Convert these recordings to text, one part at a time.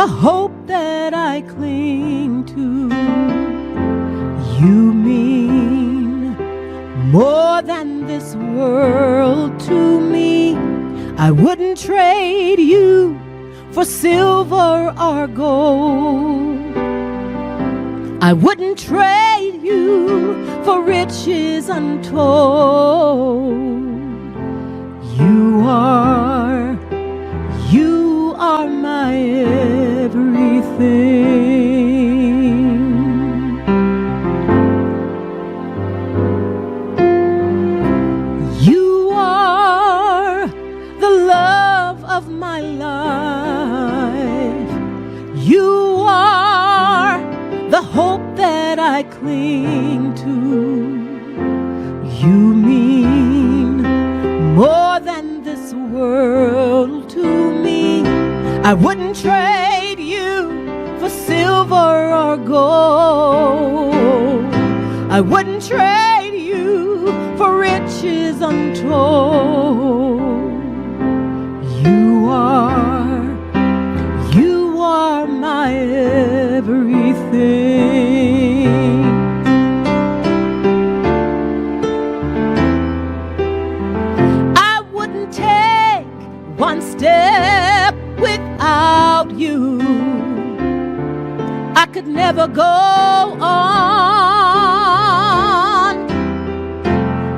hope that I cling to. You mean more than this world to me. I wouldn't trade you for silver or gold. I wouldn't trade you for riches untold. You are my everything. You are the love of my life. You are the hope that I cling to. You mean more than this world to me. I wouldn't trade you for silver or gold. I wouldn't trade you for riches untold. You are my everything. I wouldn't take one step without you. I could never go on.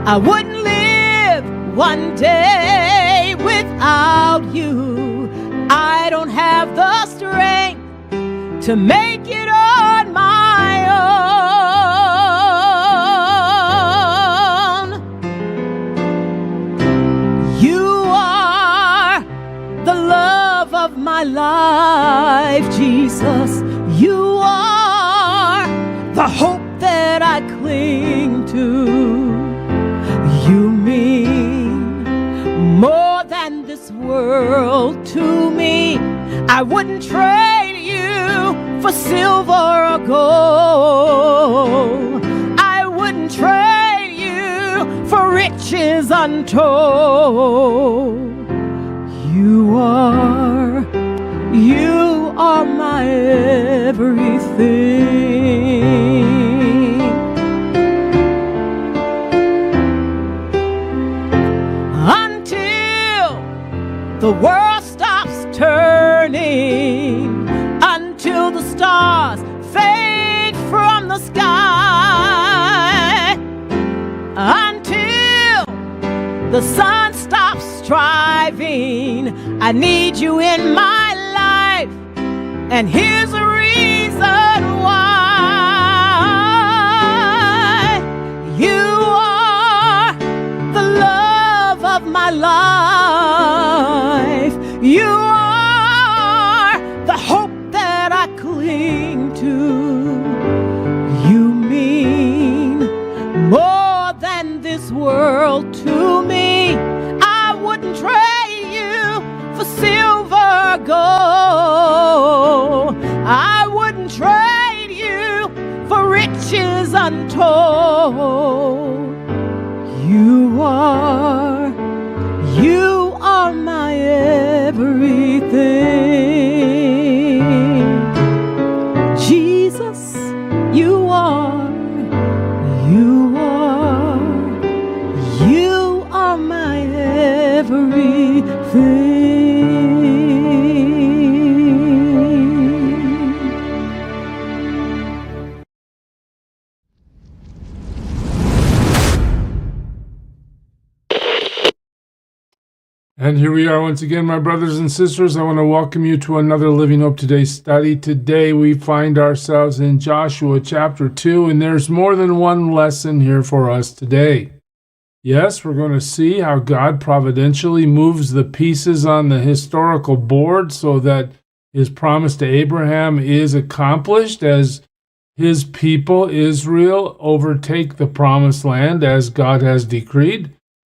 I wouldn't live one day without you. I don't have the strength to make it on my own. You are the love of my life, Jesus. You are the hope that I cling to. You mean more than this world to me. I wouldn't trade you for silver or gold. I wouldn't trade you for riches untold. You are my everything. Until the world stops turning, until the stars fade from the sky, until the sun stops striving, I need you in my life, and here's a reason why. You are the love of my life. You are the hope that I cling to. You mean more than this world to me. I wouldn't trade you for silver or gold. I wouldn't trade you for riches untold. You are my everything. Jesus, you are my everything. And here we are once again, my brothers and sisters. I want to welcome you to another Living Hope Today study. Today we find ourselves in Joshua chapter 2, and there's more than one lesson here for us today. Yes, we're going to see how God providentially moves the pieces on the historical board so that his promise to Abraham is accomplished as his people, Israel, overtake the promised land as God has decreed.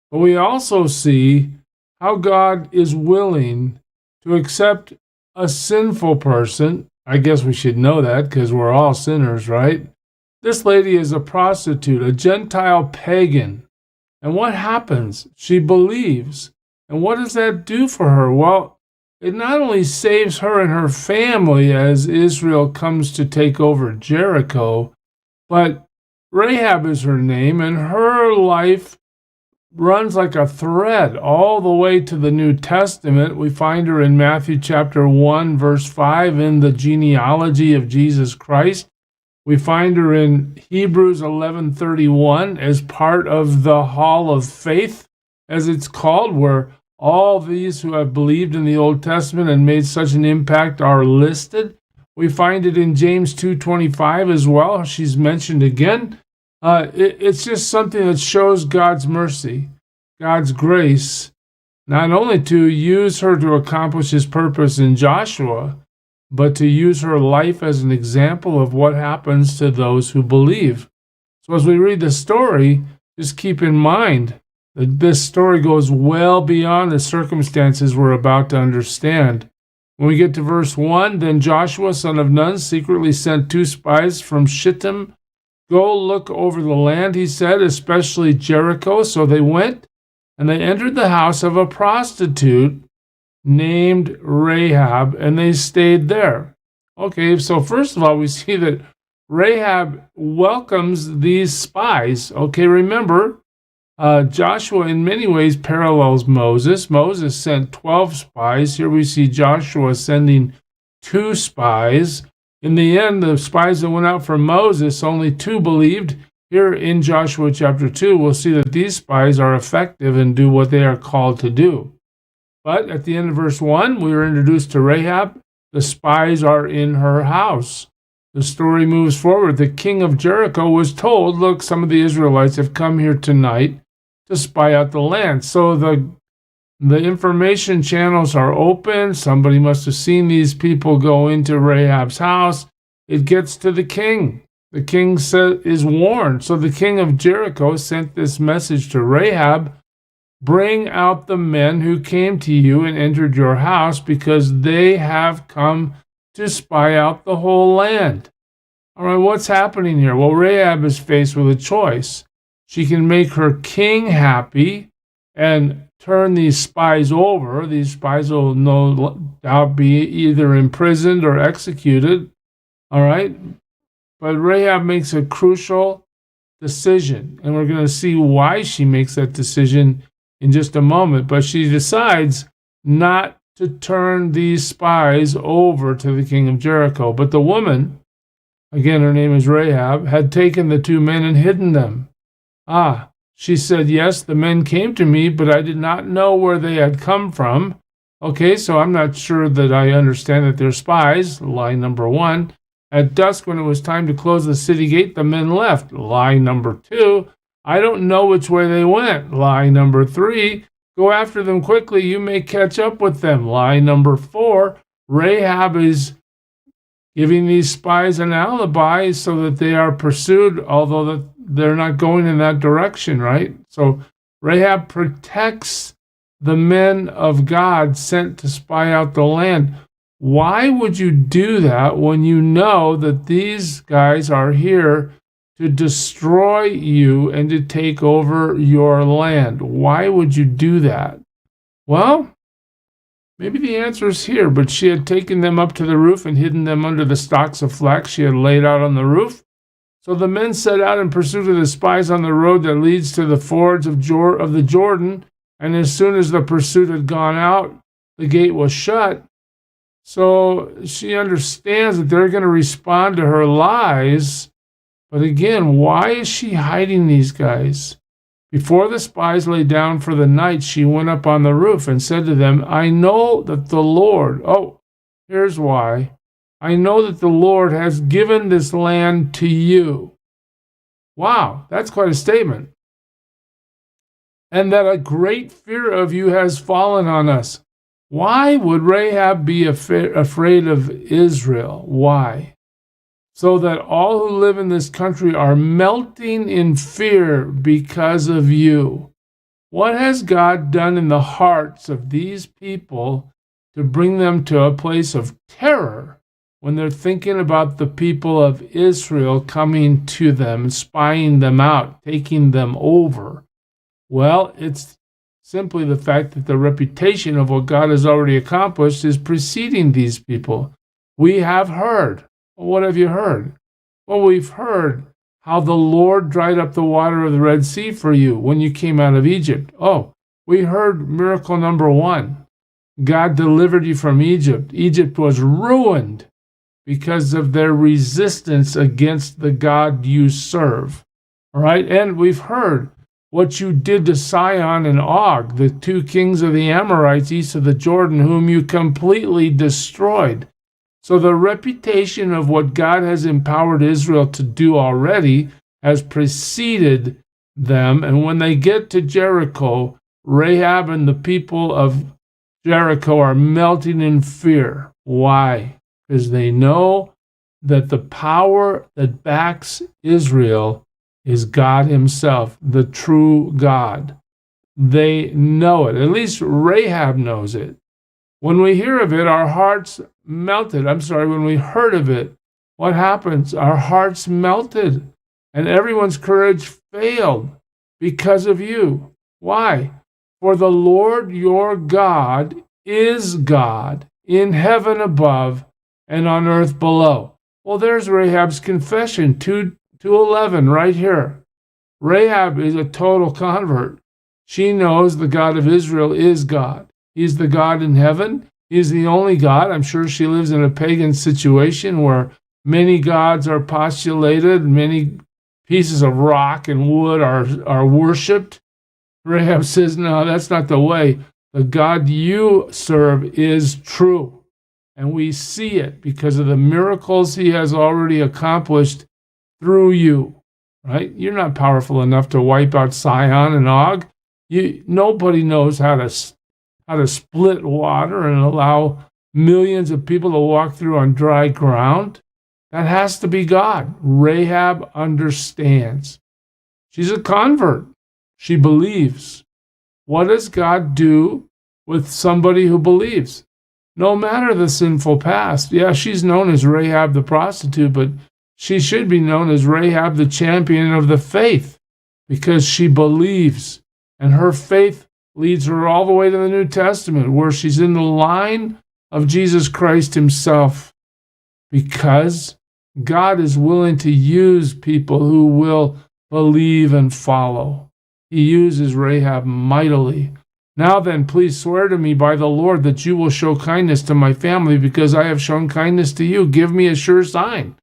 But we also see how God is willing to accept a sinful person. I guess we should know that because we're all sinners, right? This lady is a prostitute, a Gentile pagan. And what happens? She believes. And what does that do for her? Well, it not only saves her and her family as Israel comes to take over Jericho, but Rahab is her name, and her life runs like a thread all the way to the New Testament. We find her in Matthew chapter 1, verse 5, in the genealogy of Jesus Christ. We find her in Hebrews 11:31 as part of the Hall of Faith, as it's called, where all these who have believed in the Old Testament and made such an impact are listed. We find it in James 2:25 as well. She's mentioned again. It's just something that shows God's mercy, God's grace, not only to use her to accomplish his purpose in Joshua, but to use her life as an example of what happens to those who believe. So as we read the story, just keep in mind that this story goes well beyond the circumstances we're about to understand. When we get to verse 1, then Joshua, son of Nun, secretly sent 2 spies from Shittim. Go look over the land, he said, especially Jericho. So they went, and they entered the house of a prostitute named Rahab, and they stayed there. Okay, so first of all, we see that Rahab welcomes these spies. Okay, remember, Joshua in many ways parallels Moses. Moses sent 12 spies. Here we see Joshua sending 2 spies. In the end, the spies that went out for Moses, only 2 believed. Here in Joshua chapter 2, we'll see that these spies are effective and do what they are called to do. But at the end of verse 1, we are introduced to Rahab. The spies are in her house. The story moves forward. The king of Jericho was told, look, some of the Israelites have come here tonight to spy out the land. So the information channels are open. Somebody must have seen these people go into Rahab's house. It gets to the king. The king is warned. So the king of Jericho sent this message to Rahab: bring out the men who came to you and entered your house, because they have come to spy out the whole land. All right, what's happening here? Well, Rahab is faced with a choice. She can make her king happy and turn these spies over. These spies will no doubt be either imprisoned or executed. All right? But Rahab makes a crucial decision, and we're going to see why she makes that decision in just a moment. But she decides not to turn these spies over to the king of Jericho. But the woman, again, her name is Rahab, had taken the 2 men and hidden them. She said, yes, the men came to me, but I did not know where they had come from. Okay, so I'm not sure that I understand that they're spies. Lie number 1. At dusk, when it was time to close the city gate, the men left. Lie number 2. I don't know which way they went. Lie number 3. Go after them quickly. You may catch up with them. Lie number 4. Rahab is giving these spies an alibi so that they are pursued, although they're not going in that direction, right? So Rahab protects the men of God sent to spy out the land. Why would you do that when you know that these guys are here to destroy you and to take over your land? Why would you do that? Well, maybe the answer is here, but she had taken them up to the roof and hidden them under the stalks of flax she had laid out on the roof. So the men set out in pursuit of the spies on the road that leads to the fords of the Jordan, and as soon as the pursuit had gone out, the gate was shut. So she understands that they're going to respond to her lies. But again, why is she hiding these guys? Before the spies lay down for the night, she went up on the roof and said to them, I know that the Lord, here's why. I know that the Lord has given this land to you. Wow, that's quite a statement. And that a great fear of you has fallen on us. Why would Rahab be afraid of Israel? Why? So that all who live in this country are melting in fear because of you. What has God done in the hearts of these people to bring them to a place of terror when they're thinking about the people of Israel coming to them, spying them out, taking them over? Well, it's simply the fact that the reputation of what God has already accomplished is preceding these people. We have heard. Well, what have you heard? Well, we've heard how the Lord dried up the water of the Red Sea for you when you came out of Egypt. Oh, we heard miracle number 1. God delivered you from Egypt. Egypt was ruined because of their resistance against the God you serve. All right? And we've heard what you did to Sihon and Og, the 2 kings of the Amorites east of the Jordan, whom you completely destroyed. So the reputation of what God has empowered Israel to do already has preceded them. And when they get to Jericho, Rahab and the people of Jericho are melting in fear. Why? Because they know that the power that backs Israel is God himself, the true God. They know it. At least Rahab knows it. When we hear of it, our hearts melted. When we heard of it, what happens? Our hearts melted, and everyone's courage failed because of you. Why? For the Lord your God is God in heaven above and on earth below. Well, there's Rahab's confession, 2:11 right here. Rahab is a total convert. She knows the God of Israel is God. He's the God in heaven. He's the only God. I'm sure she lives in a pagan situation where many gods are postulated, many pieces of rock and wood are worshipped. Rahab says, no, that's not the way. The God you serve is true. And we see it because of the miracles he has already accomplished through you, right? You're not powerful enough to wipe out Sihon and Og. Nobody knows how to split water and allow millions of people to walk through on dry ground. That has to be God. Rahab understands. She's a convert. She believes. What does God do with somebody who believes? No matter the sinful past. Yeah, she's known as Rahab the prostitute, but she should be known as Rahab the champion of the faith because she believes. And her faith leads her all the way to the New Testament, where she's in the line of Jesus Christ himself, because God is willing to use people who will believe and follow. He uses Rahab mightily. Now then, please swear to me by the Lord that you will show kindness to my family, because I have shown kindness to you. Give me a sure sign.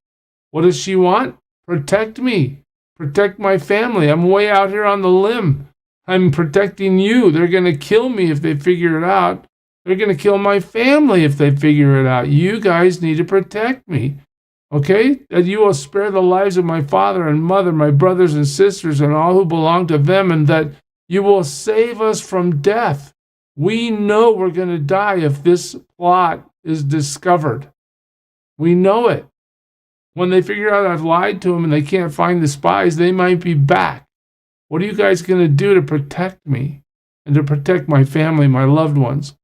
What does she want? Protect me. Protect my family. I'm way out here on the limb. I'm protecting you. They're going to kill me if they figure it out. They're going to kill my family if they figure it out. You guys need to protect me. Okay? That you will spare the lives of my father and mother, my brothers and sisters, and all who belong to them, and that you will save us from death. We know we're going to die if this plot is discovered. We know it. When they figure out I've lied to them and they can't find the spies, they might be back. What are you guys going to do to protect me and to protect my family, my loved ones?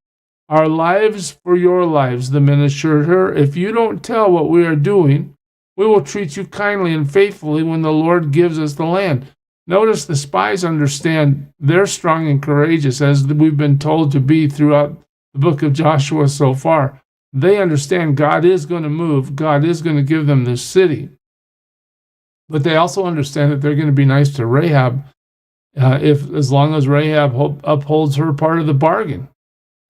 Our lives for your lives, the men assured her. If you don't tell what we are doing, we will treat you kindly and faithfully when the Lord gives us the land. Notice the spies understand they're strong and courageous, as we've been told to be throughout the book of Joshua so far. They understand God is going to move. God is going to give them this city. But they also understand that they're going to be nice to Rahab as long as Rahab upholds her part of the bargain.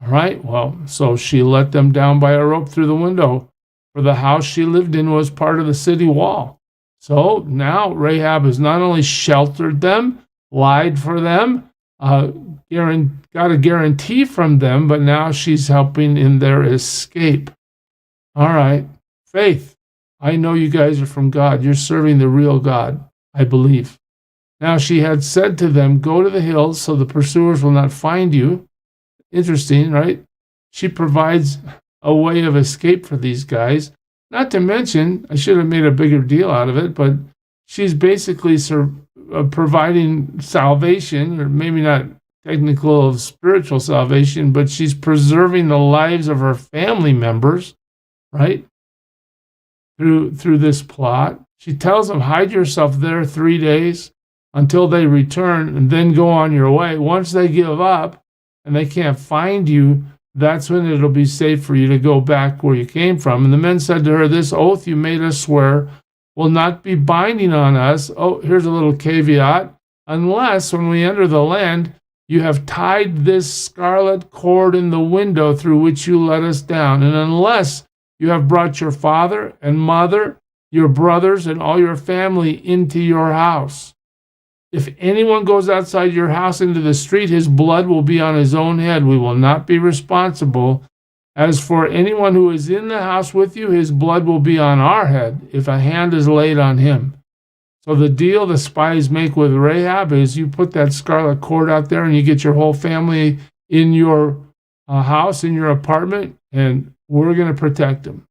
All right, well, so she let them down by a rope through the window, for the house she lived in was part of the city wall. So now Rahab has not only sheltered them, lied for them, got a guarantee from them, but now she's helping in their escape. All right, faith. I know you guys are from God. You're serving the real God, I believe. Now she had said to them, go to the hills so the pursuers will not find you. Interesting, right? She provides a way of escape for these guys. Not to mention, I should have made a bigger deal out of it, but she's basically providing salvation, or maybe not technical of spiritual salvation, but she's preserving the lives of her family members, right? Through this plot. She tells them, hide yourself there 3 days until they return and then go on your way. Once they give up and they can't find you, that's when it'll be safe for you to go back where you came from. And the men said to her, this oath you made us swear will not be binding on us. Oh, here's a little caveat. Unless when we enter the land, you have tied this scarlet cord in the window through which you let us down. And unless you have brought your father and mother, your brothers, and all your family into your house. If anyone goes outside your house into the street, his blood will be on his own head. We will not be responsible. As for anyone who is in the house with you, his blood will be on our head if a hand is laid on him. So the deal the spies make with Rahab is you put that scarlet cord out there and you get your whole family in your house, in your apartment, and we're going to protect them.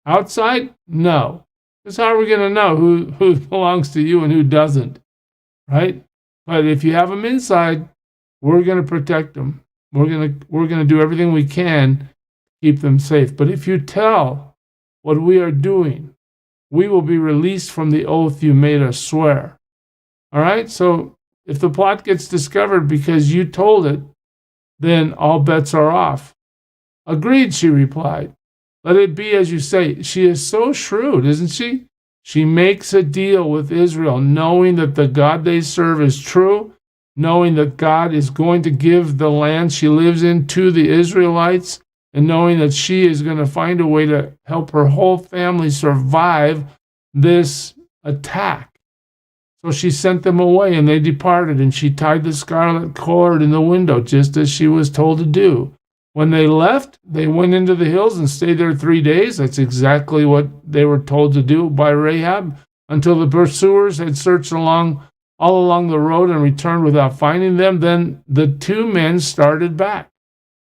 Outside? No. Because how are we going to know who belongs to you and who doesn't? Right? But if you have them inside, we're going to protect them. We're going to do everything we can to keep them safe. But if you tell what we are doing, we will be released from the oath you made us swear. All right? So if the plot gets discovered because you told it, then all bets are off. Agreed, she replied. Let it be as you say. She is so shrewd, isn't she? She makes a deal with Israel, knowing that the God they serve is true, knowing that God is going to give the land she lives in to the Israelites, and knowing that she is going to find a way to help her whole family survive this attack. So she sent them away, and they departed, and she tied the scarlet cord in the window, just as she was told to do. When they left, they went into the hills and stayed there 3 days. That's exactly what they were told to do by Rahab, until the pursuers had searched all along the road and returned without finding them. Then the two men started back.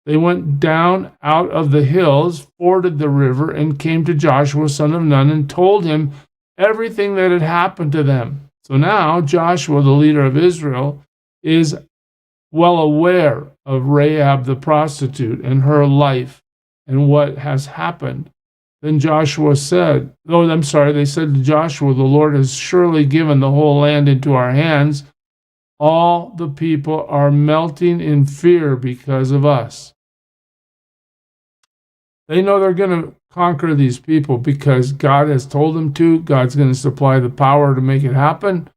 They went down out of the hills, forded the river, and came to Joshua, son of Nun, and told him everything that had happened to them. So now Joshua, the leader of Israel, is well aware of Rahab the prostitute and her life and what has happened. Then Joshua said, they said to Joshua, the Lord has surely given the whole land into our hands. All the people are melting in fear because of us. They know they're going to conquer these people because God has told them to. God's going to supply the power to make it happen.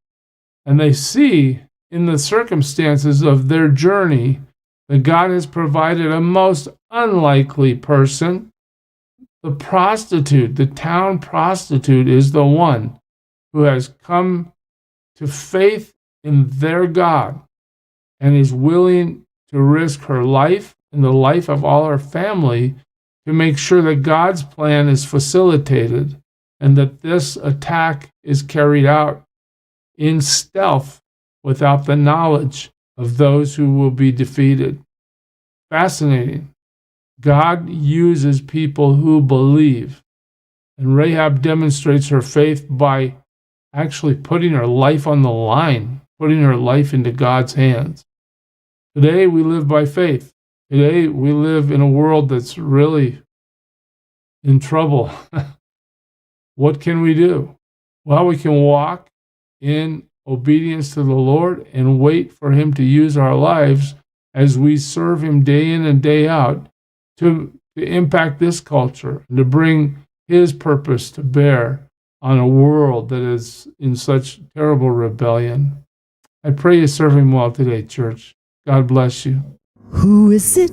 And they see in the circumstances of their journey that God has provided a most unlikely person. The prostitute, the town prostitute, is the one who has come to faith in their God and is willing to risk her life and the life of all her family to make sure that God's plan is facilitated and that this attack is carried out in stealth without the knowledge of those who will be defeated. Fascinating. God uses people who believe. And Rahab demonstrates her faith by actually putting her life on the line, putting her life into God's hands. Today we live by faith. Today we live in a world that's really in trouble. What can we do? Well, we can walk in obedience to the Lord and wait for Him to use our lives as we serve Him day in and day out to impact this culture and to bring His purpose to bear on a world that is in such terrible rebellion. I pray you serve Him well today, church. God bless you. Who is it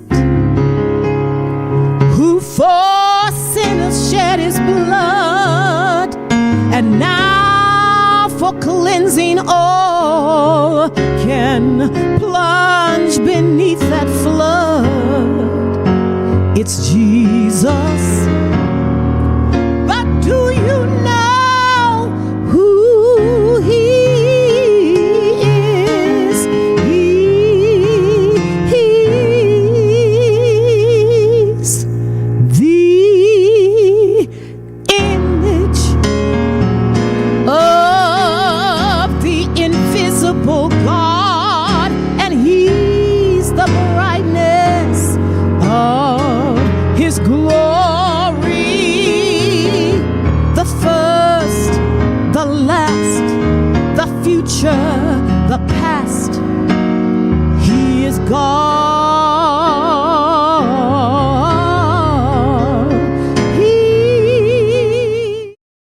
who for sinners shed His blood, and now for cleansing all can plunge beneath that flood? It's Jesus. But do you know who He is? He's the image of the invisible God, and He's the brightness of His glory, the first, the last, the future, The past, he is gone.